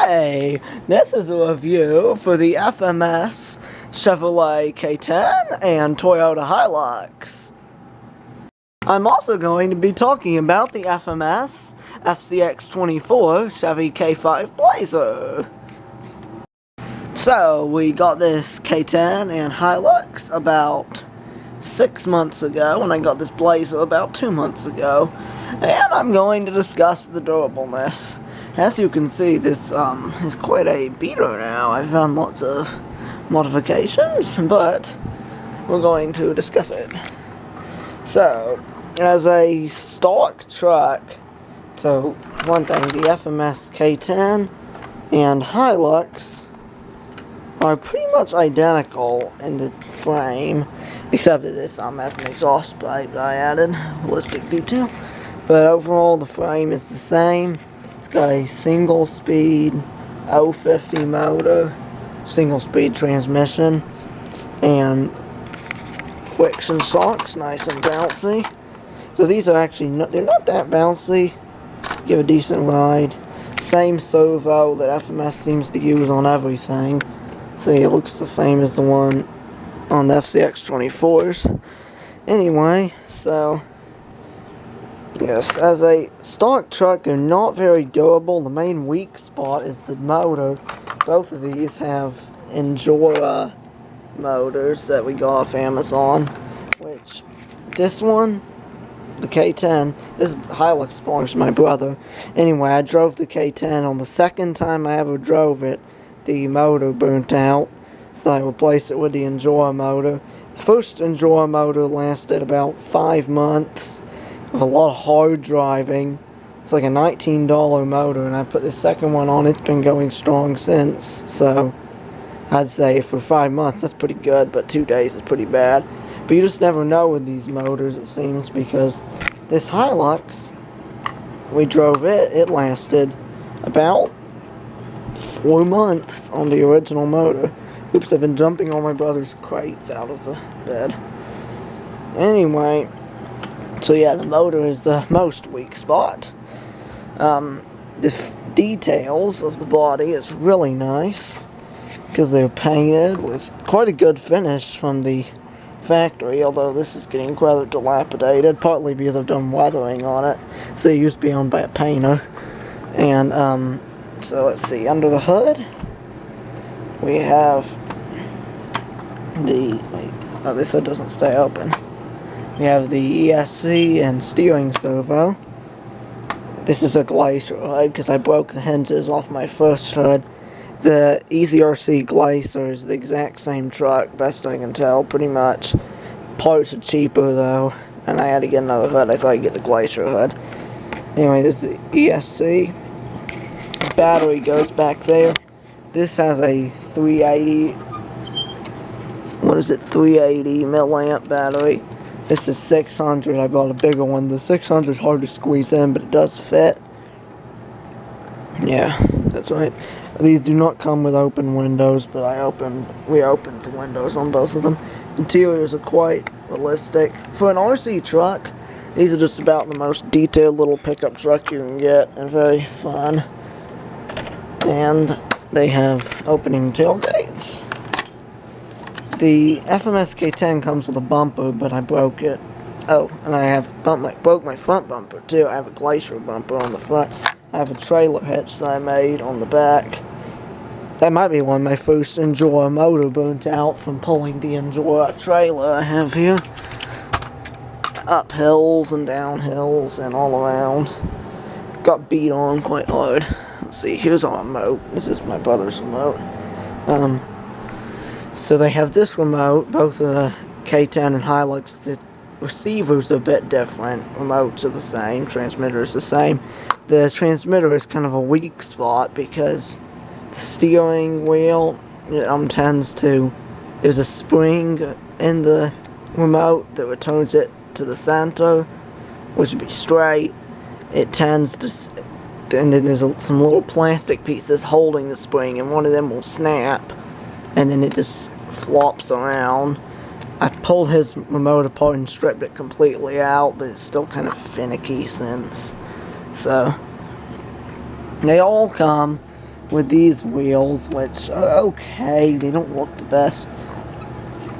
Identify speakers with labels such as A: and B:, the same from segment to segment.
A: Hey, this is a review for the FMS, Chevrolet K10, and Toyota Hilux. I'm also going to be talking about the FMS, FCX24 Chevy K10 Blazer. So, we got this K10 and Hilux about 6 months ago, and I got this Blazer about 2 months ago, and I'm going to discuss the durableness. As you can see, this is quite a beater now. I've found lots of modifications, but we're going to discuss it. So, as a stock truck, so one thing, the FMS K10 and Hilux are pretty much identical in the frame, except that this has an exhaust pipe that I added, ballistic detail. But overall, the frame is the same. It's got a single-speed 050 motor, single-speed transmission, and friction shocks, nice and bouncy. So these are actually they're not that bouncy. Give a decent ride. Same servo that FMS seems to use on everything. See, it looks the same as the one on the FCX24s. Anyway, so yes, as a stock truck, they're not very durable. The main weak spot is the motor. Both of these have Endura motors that we got off Amazon, which this one, the K10, this Hilux belongs to my brother. Anyway, I drove the K10. On the second time I ever drove it, the motor burnt out, so I replaced it with the Endura motor. The first Endura motor lasted about 5 months with a lot of hard driving. It's like a $19 motor, and I put the second one on. It's been going strong since, so I'd say for 5 months that's pretty good, but 2 days is pretty bad. But you just never know with these motors, it seems, because this Hilux, we drove it, it lasted about 4 months on the original motor. Oops, I've been jumping on my brother's crates out of the bed. Anyway, so yeah, the motor is the most weak spot. The details of the body is really nice, because they're painted with quite a good finish from the factory, although this is getting rather dilapidated, partly because I've done weathering on it. So it used to be owned by a painter. And so let's see, under the hood we have this hood doesn't stay open. We have the ESC and steering servo. This is a Glacier hood because I broke the hinges off my first hood. The EZRC Glacier is the exact same truck, best I can tell, pretty much. Parts are cheaper though, and I had to get another hood. I thought I'd get the Glacier hood. Anyway, this is the ESC. The battery goes back there. This has a 380 milliamp battery. This is 600. I bought a bigger one. The 600 is hard to squeeze in, but it does fit. Yeah, that's right. These do not come with open windows, but we opened the windows on both of them. Interiors are quite realistic. For an RC truck, these are just about the most detailed little pickup truck you can get, and very fun. And they have opening tailgates. The FMS K10 comes with a bumper, but I broke it. Oh, and I broke my front bumper too. I have a Glacier bumper on the front. I have a trailer hitch that I made on the back. That might be when my first Endura motor burnt out from pulling the Endura trailer I have here. Up hills and down hills and all around. Got beat on quite hard. Let's see, here's our remote. This is my brother's remote. So they have this remote, both the K10 and Hilux. The receiver's a bit different. Remotes are the same, transmitter is the same. The transmitter is kind of a weak spot because the steering wheel tends to, there's a spring in the remote that returns it to the center, which would be straight. It tends to, and then there's some little plastic pieces holding the spring, and one of them will snap, and then it just flops around. I pulled his remote apart and stripped it completely out, but it's still kind of finicky since. So, they all come with these wheels, which are okay. They don't look the best.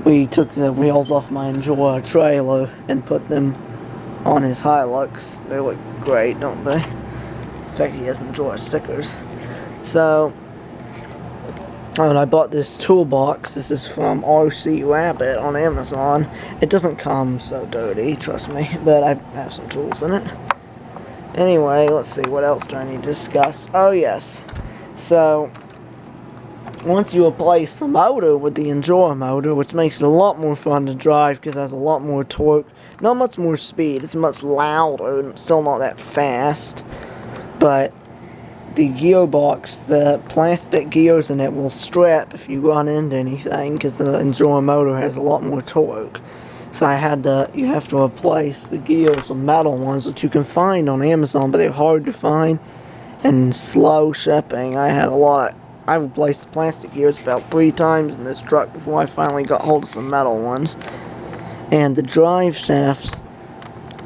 A: We took the wheels off my Enjoy trailer and put them on his Hilux. They look great, don't they? In fact, he has Enjoy stickers. So, and I bought this toolbox. This is from RC Rabbit on Amazon. It doesn't come so dirty, trust me, but I have some tools in it. Anyway, let's see, what else do I need to discuss? Oh, yes. So, once you replace the motor with the Enjoy motor, which makes it a lot more fun to drive because it has a lot more torque, not much more speed, it's much louder and still not that fast, but the gearbox, the plastic gears in it will strip if you run into anything because the Enjoy motor has a lot more torque. So you have to replace the gears with metal ones that you can find on Amazon, but they're hard to find and slow shipping. I replaced the plastic gears about 3 times in this truck before I finally got hold of some metal ones. And the drive shafts,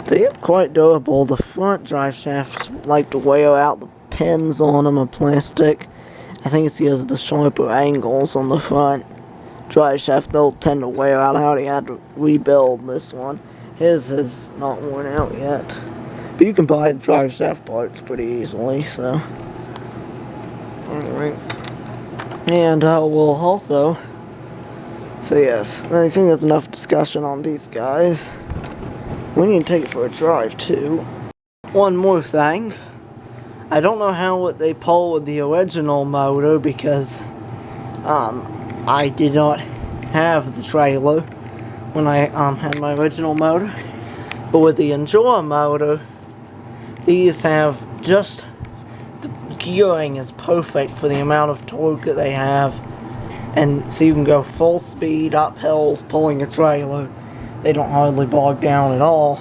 A: they are quite durable. The front drive shafts like to wear out. The pins on them are plastic. I think it's because of the sharper angles on the front drive shaft. They'll tend to wear out. I already had to rebuild this one. His is not worn out yet. But you can buy the drive shaft parts pretty easily, so. Alright. And I will also. So, yes, I think that's enough discussion on these guys. We need to take it for a drive, too. One more thing. I don't know how they pull with the original motor because I did not have the trailer when I had my original motor. But with the Enjoy motor, these have just the gearing is perfect for the amount of torque that they have. And so you can go full speed up hills pulling a trailer. They don't hardly bog down at all.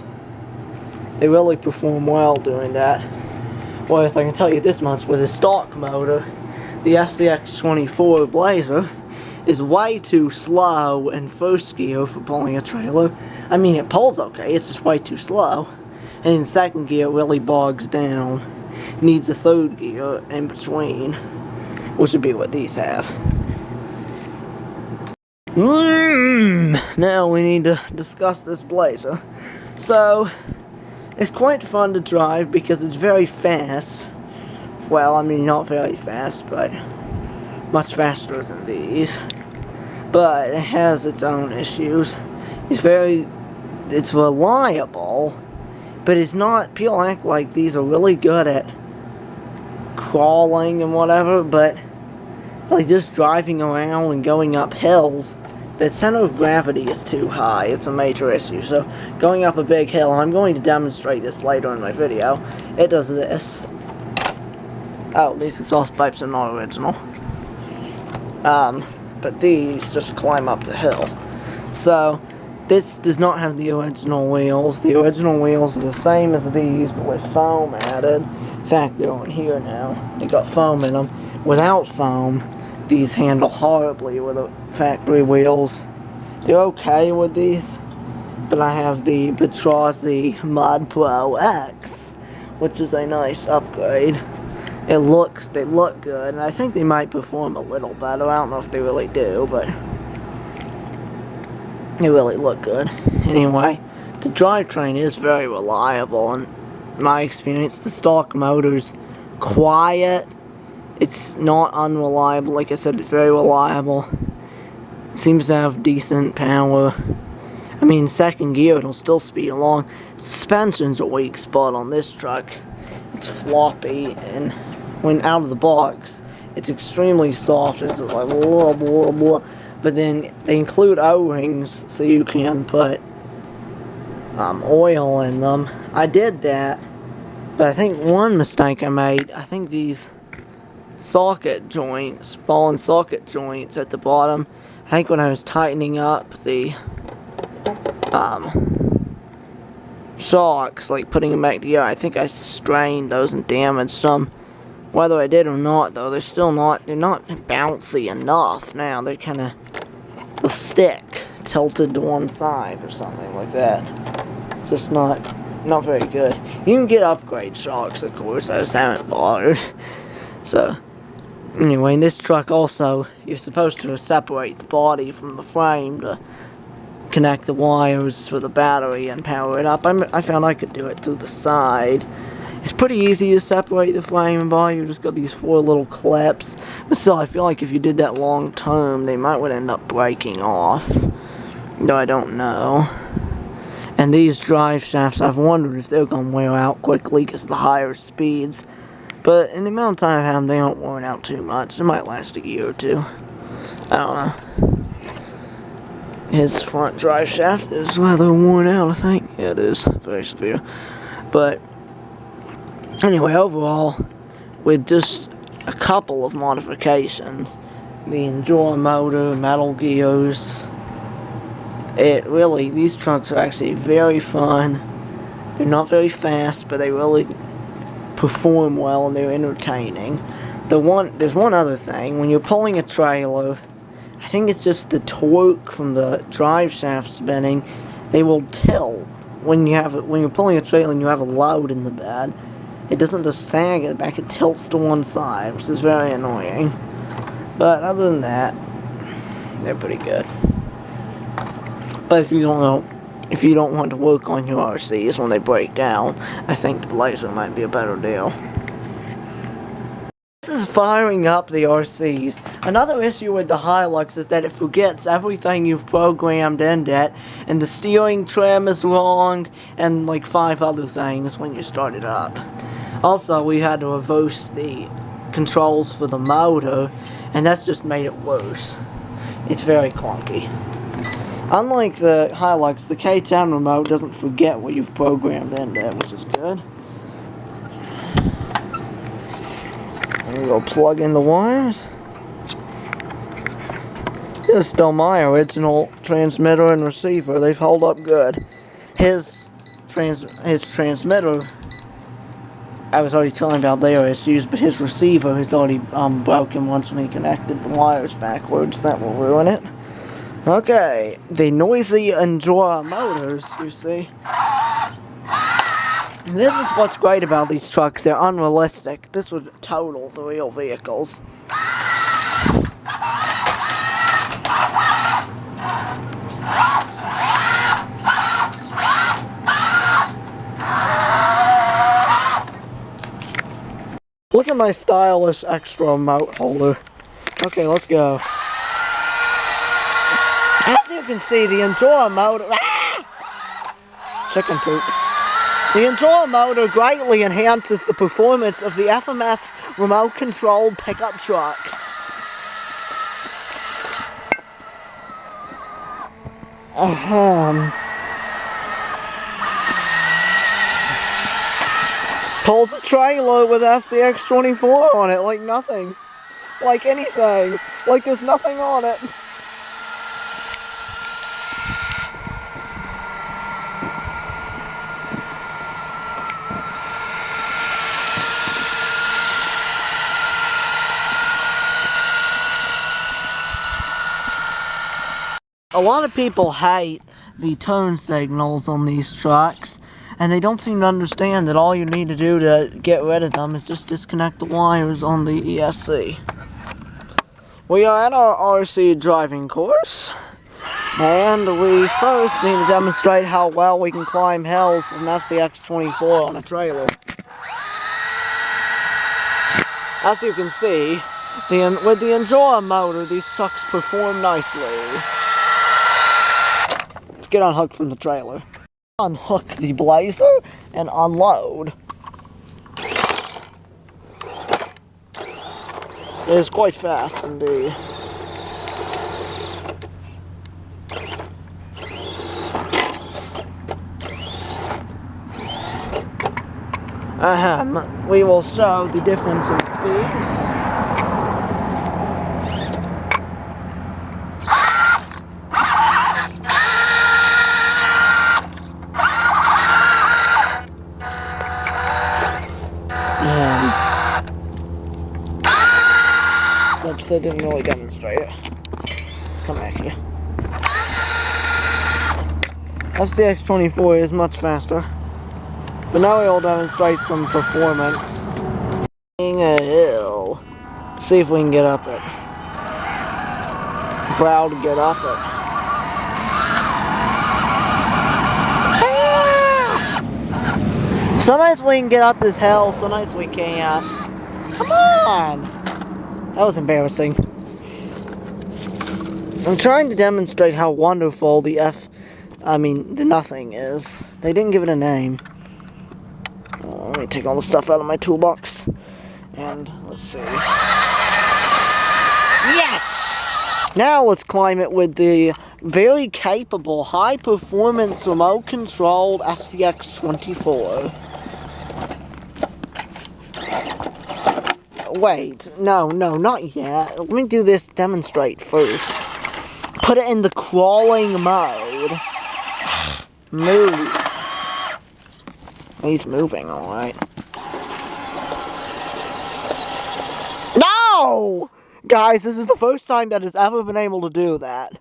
A: They really perform well doing that. Whereas I can tell you this much, with a stock motor, the FCX24 Blazer is way too slow in first gear for pulling a trailer. I mean, it pulls okay, it's just way too slow. And in second gear, it really bogs down. Needs a third gear in between, which would be what these have. Now we need to discuss this Blazer. So, it's quite fun to drive because it's very fast. Well, I mean, not very fast, but much faster than these. But it has its own issues. It's reliable, but it's not. People act like these are really good at crawling and whatever, but like just driving around and going up hills, the center of gravity is too high. It's a major issue. So going up a big hill, I'm going to demonstrate this later in my video. It does this. Oh, these exhaust pipes are not original. But these just climb up the hill. So this does not have the original wheels. The original wheels are the same as these, but with foam added. In fact, they're on here now. They got foam in them. Without foam, these handle horribly with the factory wheels. They're okay with these, but I have the Petrozzi Mod Pro X, which is a nice upgrade. They look good, and I think they might perform a little better. I don't know if they really do, but they really look good. Anyway, the drivetrain is very reliable, and in my experience, the stock motor's quiet. It's not unreliable. Like I said, it's very reliable. Seems to have decent power. I mean, second gear, it'll still speed along. Suspension's a weak spot on this truck. It's floppy, and when out of the box, it's extremely soft. It's like blah, blah, blah. But then they include O-rings, so you can put oil in them. I did that, but I think one mistake I made, I think these socket joints, ball and socket joints at the bottom, I think when I was tightening up the shocks, like putting them back together, I think I strained those and damaged them. Whether I did or not, though, they're not bouncy enough now. They're kind of the stick tilted to one side or something like that. It's just not very good. You can get upgrade shocks, of course. I just haven't bothered. So, Anyway, in this truck also, you're supposed to separate the body from the frame to connect the wires for the battery and power it up. I found I could do it through the side. It's pretty easy to separate the frame and body. You just got these 4 little clips. But still, I feel like if you did that long term, they might would end up breaking off. Though I don't know. And these drive shafts, I've wondered if they're going to wear out quickly because of the higher speeds. But in the amount of time I've had them, they don't wear out too much. It might last a year or two. I don't know. His front drive shaft is rather worn out, I think. Yeah, it is. Very severe. But anyway, overall, with just a couple of modifications, the Enduro motor, metal gears, these trucks are actually very fun. They're not very fast, but they really perform well and they're entertaining. There's one other thing. When you're pulling a trailer, I think it's just the torque from the drive shaft spinning. They will tilt when you're pulling a trailer and you have a load in the bed. It doesn't just sag at the back; it tilts to one side, which is very annoying. But other than that, they're pretty good. But if you don't want to work on your RCs when they break down, I think the Blazer might be a better deal. This is firing up the RCs. Another issue with the Hilux is that it forgets everything you've programmed in it, and the steering trim is wrong, and like 5 other things when you start it up. Also, we had to reverse the controls for the motor, and that's just made it worse. It's very clunky. Unlike the Hilux, the K10 remote doesn't forget what you've programmed in there, which is good. I'm gonna go plug in the wires. This is still my original transmitter and receiver. They've held up good. His transmitter, I was already telling about their issues, but his receiver is already broken once when he connected the wires backwards. That will ruin it. Okay, the noisy Enduro motors, you see. This is what's great about these trucks. They're unrealistic. This would total the real vehicles. Look at my stylish extra remote holder. Okay, let's go. As you can see, the Enduro motor... Chicken poop. The Enduro motor greatly enhances the performance of the FMS remote-controlled pickup trucks. Pulls a trailer with FCX24 on it like nothing. Like anything. Like there's nothing on it. A lot of people hate the turn signals on these trucks, and they don't seem to understand that all you need to do to get rid of them is just disconnect the wires on the ESC. We are at our RC driving course, and we first need to demonstrate how well we can climb hills with an FCX24 on a trailer. As you can see, with the Enduro motor, these trucks perform nicely. Get unhooked from the trailer. Unhook the Blazer and unload. It is quite fast indeed. We will show the difference in speeds. Oops, I didn't really demonstrate it. Come back here. FCX24 is much faster. But now we will demonstrate some performance. A hill. see if we can get up it. Proud to get up it. Some nights we can get up this hill, some nights we can't. Come on! That was embarrassing. I'm trying to demonstrate how wonderful the the nothing is. They didn't give it a name. Let me take all the stuff out of my toolbox. And let's see. Yes! Now let's climb it with the very capable, high-performance, remote-controlled FCX24. Wait, no, not yet. Let me do this demonstrate first. Put it in the crawling mode. Move. He's moving, alright. No! Guys, this is the first time that it's ever been able to do that.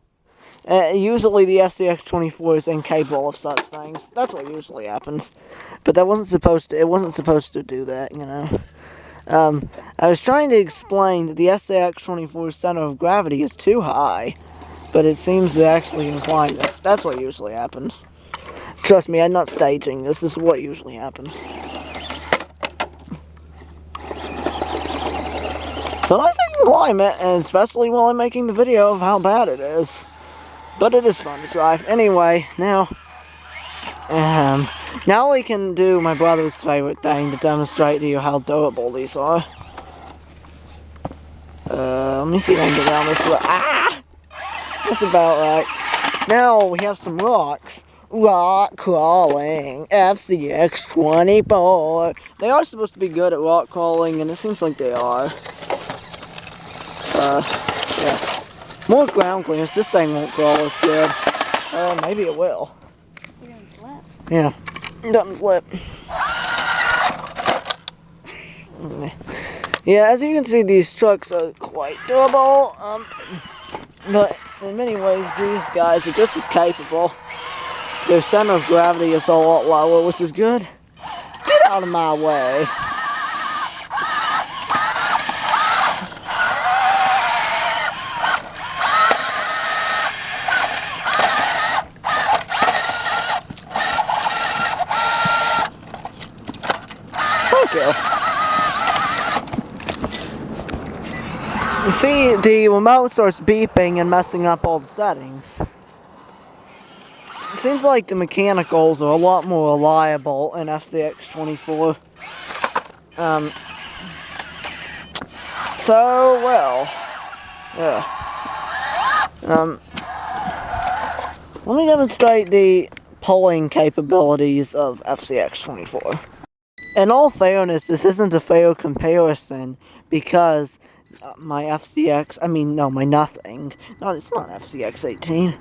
A: Usually the FCX24 is incapable of such things. That's what usually happens. But that wasn't supposed to, it wasn't supposed to do that, you know. I was trying to explain that the FCX24's center of gravity is too high, but it seems to actually incline this. That's what usually happens. Trust me, I'm not staging. This is what usually happens. Sometimes I can climb it, and especially while I'm making the video of how bad it is. But it is fun to drive. Anyway, now we can do my brother's favorite thing to demonstrate to you how durable these are. Let me see if I can get down this way. Ah! That's about right. Now we have some rocks. Rock crawling. FCX24. They are supposed to be good at rock crawling, and it seems like they are. Yeah. More ground clearance. This thing won't crawl as good. Maybe it will.
B: It doesn't flip.
A: Yeah. It doesn't flip. Yeah, as you can see, these trucks are quite durable. But in many ways, these guys are just as capable. Their center of gravity is a lot lower, which is good. Get out of my way. Thank you. You see, the remote starts beeping and messing up all the settings. It seems like the mechanicals are a lot more reliable in FCX24. Yeah. Let me demonstrate the pulling capabilities of FCX24. In all fairness, this isn't a fair comparison because my FCX, my nothing. No, it's not FCX18.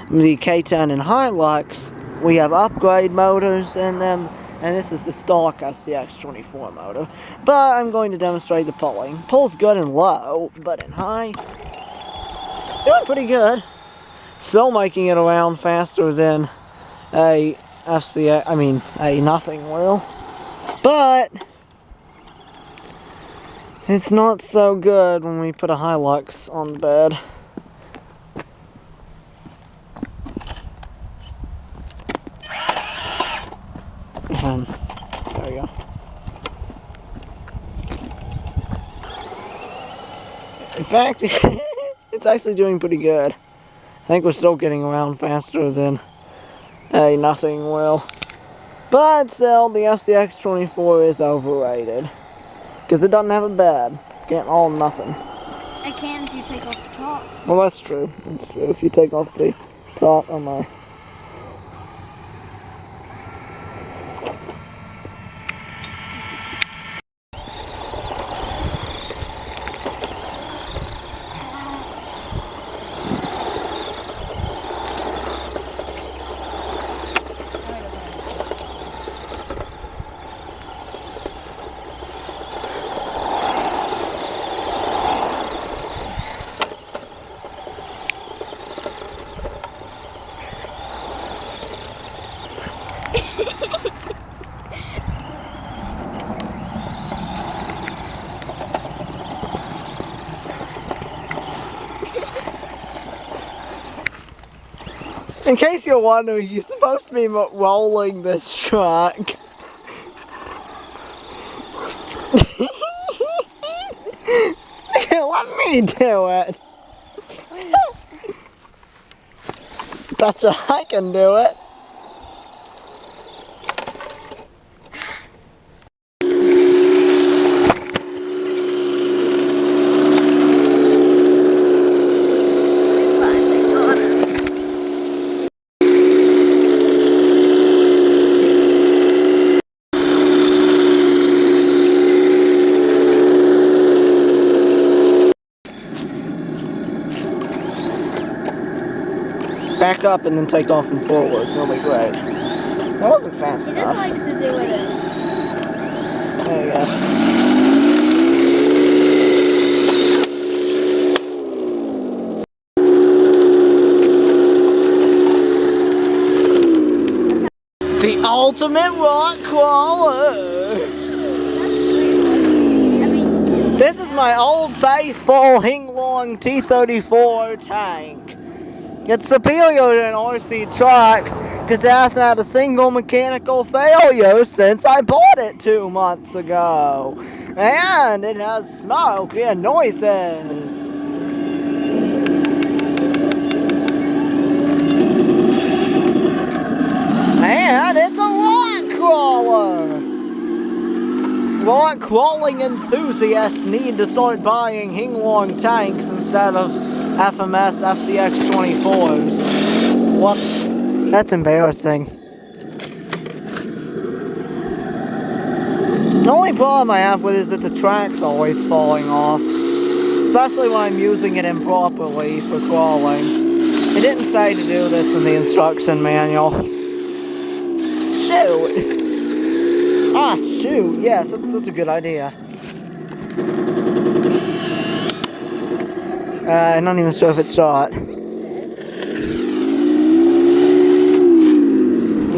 A: The K10 and Hilux, we have upgrade motors in them, and this is the stock FCX24 motor. But I'm going to demonstrate the pulling. Pulls good and low, but in high, doing pretty good. Still making it around faster than a nothing will. But it's not so good when we put a Hilux on the bed. There we go. In fact, it's actually doing pretty good. I think we're still getting around faster than a nothing will. But still, the FCX24 is overrated. Because it doesn't have a bed. Getting all nothing.
B: It can if you take off the top.
A: Well, that's true. That's true. If you take off the top, oh my. In case you're wondering, you're supposed to be rolling this truck. Let me do it. Betcha I can do it. Back up and then take off and forwards. It'll be great. That wasn't fast
B: He
A: enough.
B: just likes to do it.
A: There you go. The ultimate rock crawler. This is my old faithful Heng Long T-34 tank. It's superior to an RC truck because it hasn't had a single mechanical failure since I bought it 2 months ago. And it has smoke and noises. And it's a rock crawler. Rock crawling enthusiasts need to start buying Heng Long tanks instead of FMS FCX24s. Whoops, that's embarrassing. The only problem I have with it is that the track's always falling off. Especially when I'm using it improperly for crawling. It didn't say to do this in the instruction manual. Shoot! Ah, shoot, yes, that's a good idea. I'm not even sure if it's shot.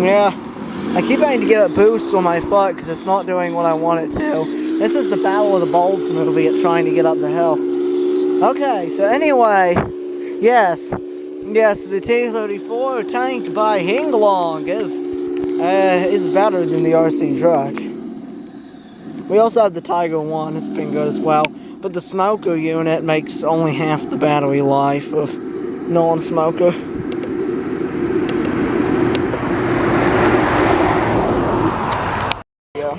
A: Yeah, I keep having to give it boosts on my foot because it's not doing what I want it to. This is the Battle of the Bulbs movie at trying to get up the hill. Okay, so anyway, yes, the T-34 tank by Heng Long is better than the RC truck. We also have the Tiger 1, it's been good as well. But the smoker unit makes only half the battery life of non-smoker. Yeah.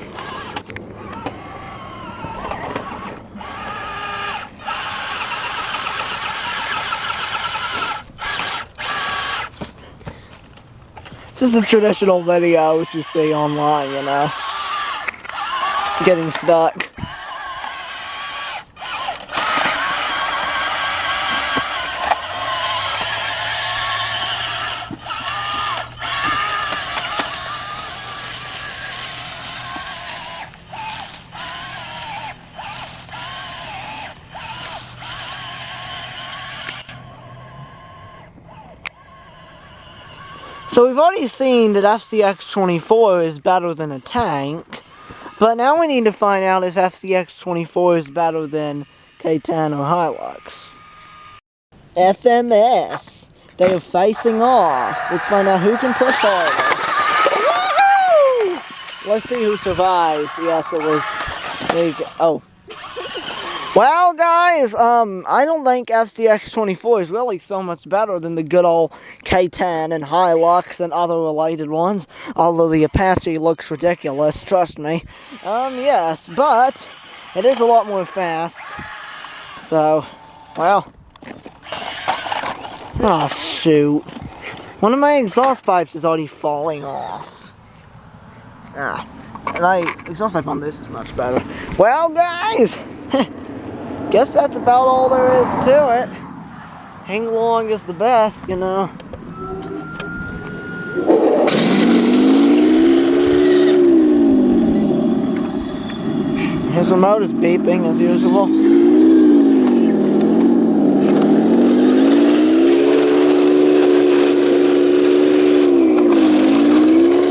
A: This is the traditional videos you see online, you know. Getting stuck. So we've already seen that FCX24 is better than a tank, but now we need to find out if FCX24 is better than K10 or Hilux. FMS. They are facing off. Let's find out who can push harder. Woo-hoo! Let's see who survived. Yes, it was... There you go. Oh. Well, guys, I don't think FCX24 is really so much better than the good old K10 and Hilux and other related ones, although the Apache looks ridiculous, trust me. Yes, but it is a lot more fast. So, well. Oh, shoot. One of my exhaust pipes is already falling off. Ah, and my exhaust pipe on this is much better. Well, guys, guess that's about all there is to it. Heng Long is the best, you know. His remote is beeping as usual.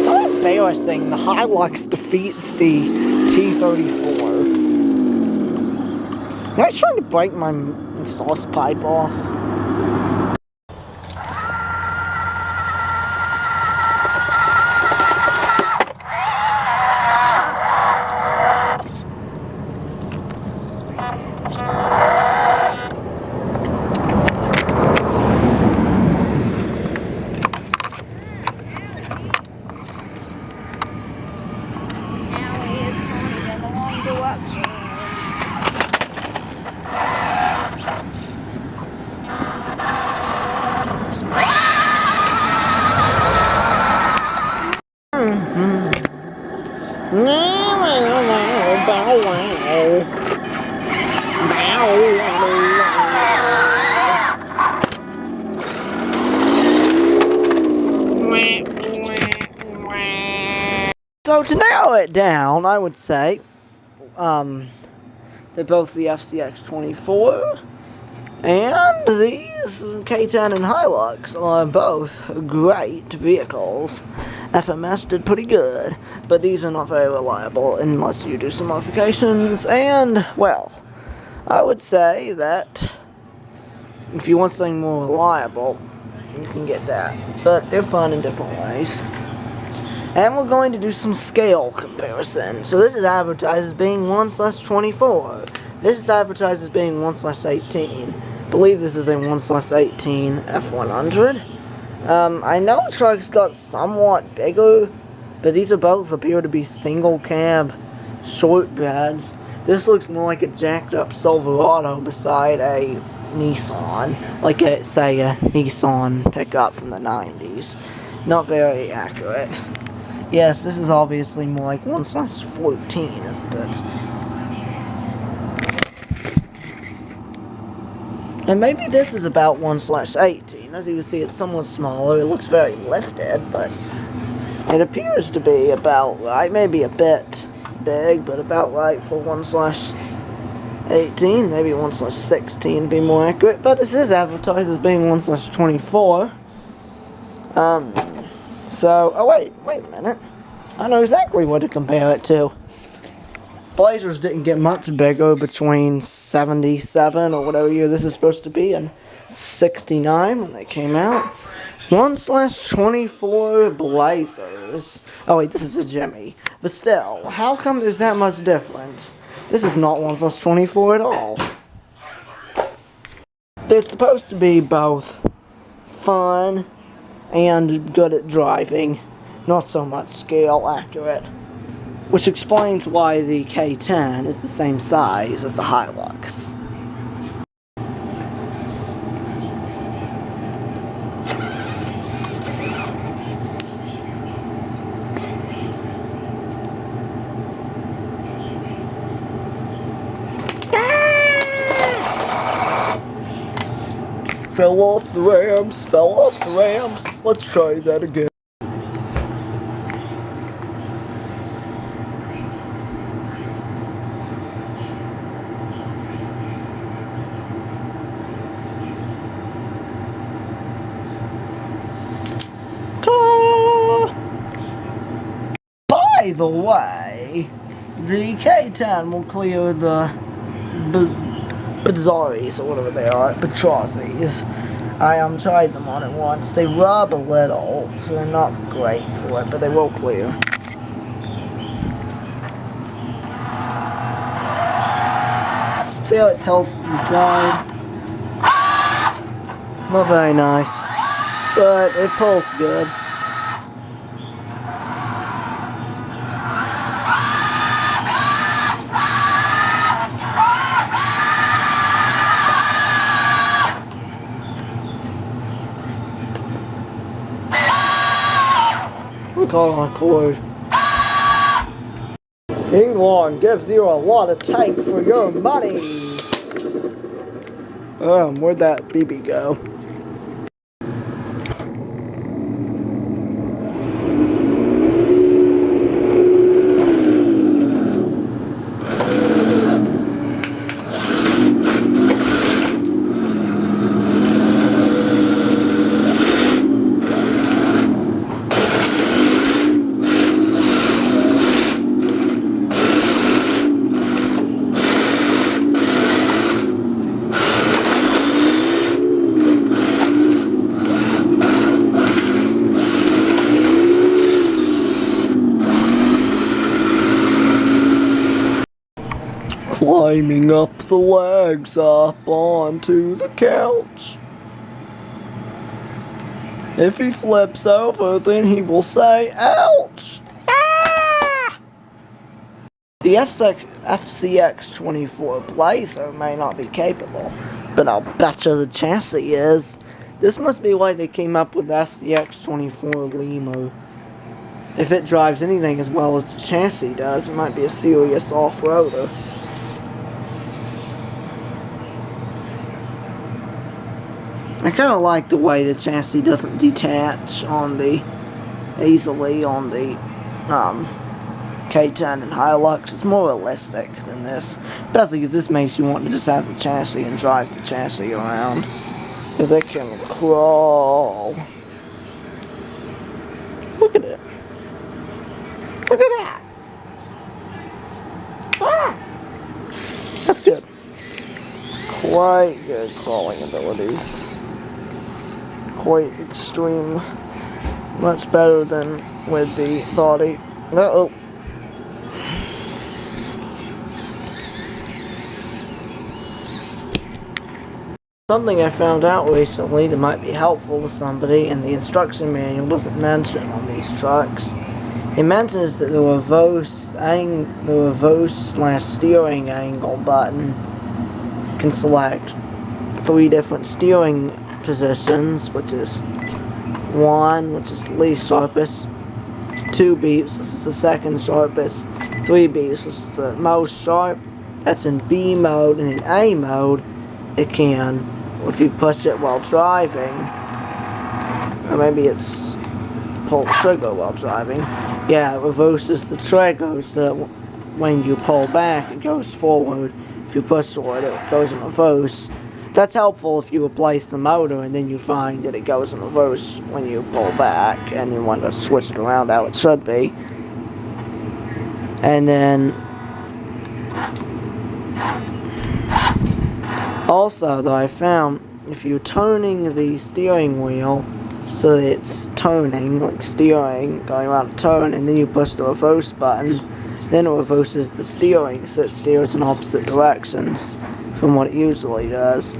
A: So embarrassing. The Hilux defeats the T-34. They're trying to break my exhaust pipe off. So to narrow it down, I would say they're both the FCX24 and these K10 and Hilux are both great vehicles. FMS did pretty good, but these are not very reliable unless you do some modifications, and, well, I would say that if you want something more reliable, you can get that, but they're fun in different ways. And we're going to do some scale comparison. So this is advertised as being 1/24. This is advertised as being 1/18. I believe this is a 1/18 F100. I know trucks got somewhat bigger, but these are both appear to be single cab short beds. This looks more like a jacked up Silverado beside a Nissan, like say a Nissan pickup from the 90s. Not very accurate. Yes, this is obviously more like 1/14, isn't it? And maybe this is about 1/18. As you can see, it's somewhat smaller. It looks very lifted, but it appears to be about right. Maybe a bit big, but about right for 1/18. Maybe 1/16 be more accurate. But this is advertised as being 1/24. Oh wait a minute. I know exactly what to compare it to. Blazers didn't get much bigger between 77 or whatever year this is supposed to be and 69 when they came out. 1/24 Blazers. Oh wait, this is a Jimmy. But still, how come there's that much difference? This is not 1/24 at all. They're supposed to be both fun and good at driving, not so much scale accurate, which explains why the K10 is the same size as the Hilux. Fell off the ramps, fell off the ramps. Let's try that again. By the way, the K10 will clear the Bizarres or whatever they are, Petrozzi's. I tried them on it once. They rub a little, so they're not great for it, but they will clear. See how it tilts to the side? Not very nice, but it pulls good. We call it a cord. Heng Long gives you a lot of tank for your money. Where'd that BB go? Climbing up the legs up onto the couch. If he flips over, then he will say, ouch! Ah! The FCX24 Blazer may not be capable, but I'll betcha the chassis is. This must be why they came up with the FCX24 Limo. If it drives anything as well as the chassis does, it might be a serious off-roader. I kind of like the way the chassis doesn't detach on the easily on the K10 and Hilux. It's more realistic than this. Especially because this makes you want to just have the chassis and drive the chassis around. Because it can crawl. Look at it. Look at that. Ah! That's good. Quite good crawling abilities. Quite extreme. Much better than with the body. Uh-oh. Something I found out recently that might be helpful to somebody, and the instruction manual doesn't mention on these trucks. It mentions that the reverse/steering angle button can select 3 different steering positions, which is 1, which is the least sharpest, 2 beeps, this is the second sharpest, 3 beeps, this is the most sharp. That's in B mode, and in A mode, it can, if you push it while driving, or maybe it's pull the trigger while driving, yeah, it reverses the trigger so that when you pull back, it goes forward. If you push forward, it goes in reverse. That's helpful if you replace the motor and then you find that it goes in reverse when you pull back and you want to switch it around how it should be. And then also, though, I found if you're turning the steering wheel so that it's turning, like steering, going around a turn, and then you push the reverse button, then it reverses the steering so it steers in opposite directions from what it usually does.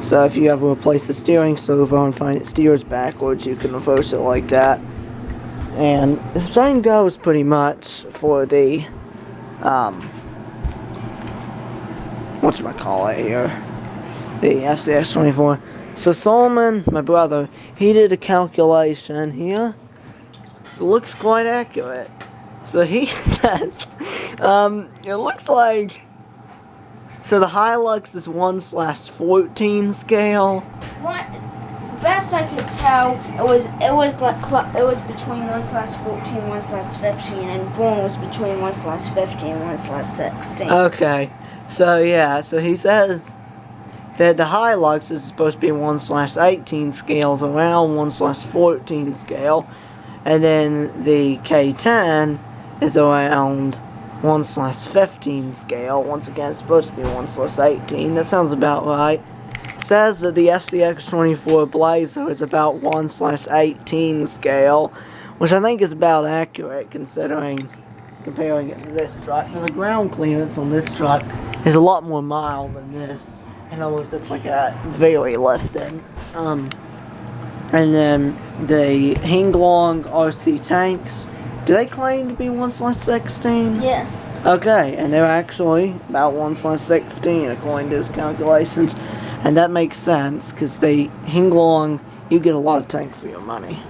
A: So if you ever replace the steering servo and find it steers backwards, you can reverse it like that. And the same goes pretty much for the whatchamacallit here, the FCX24. So Solomon, my brother, he did a calculation here. It looks quite accurate. So he says, it looks like, so the Hilux is 1/14 scale.
B: What? The best I could tell, it was between 1/14, 1/15, and 4 was between 1/15 and 1/16.
A: Okay, so yeah, so he says that the Hilux is supposed to be 1/18 scales, around 1/14 scale, and then the K10 is around 1/15 scale. Once again, it's supposed to be 1/18. That sounds about right. Says that the FCX24 Blazer is about 1/18 scale, which I think is about accurate considering comparing it to this truck. Now the ground clearance on this truck is a lot more mild than this. In other words, it's like a very lifted. And then the Heng Long RC tanks, do they claim to be 1/16?
B: Yes.
A: Okay, and they're actually about 1/16 according to his calculations. And that makes sense, because they Heng Long, you get a lot of tank for your money.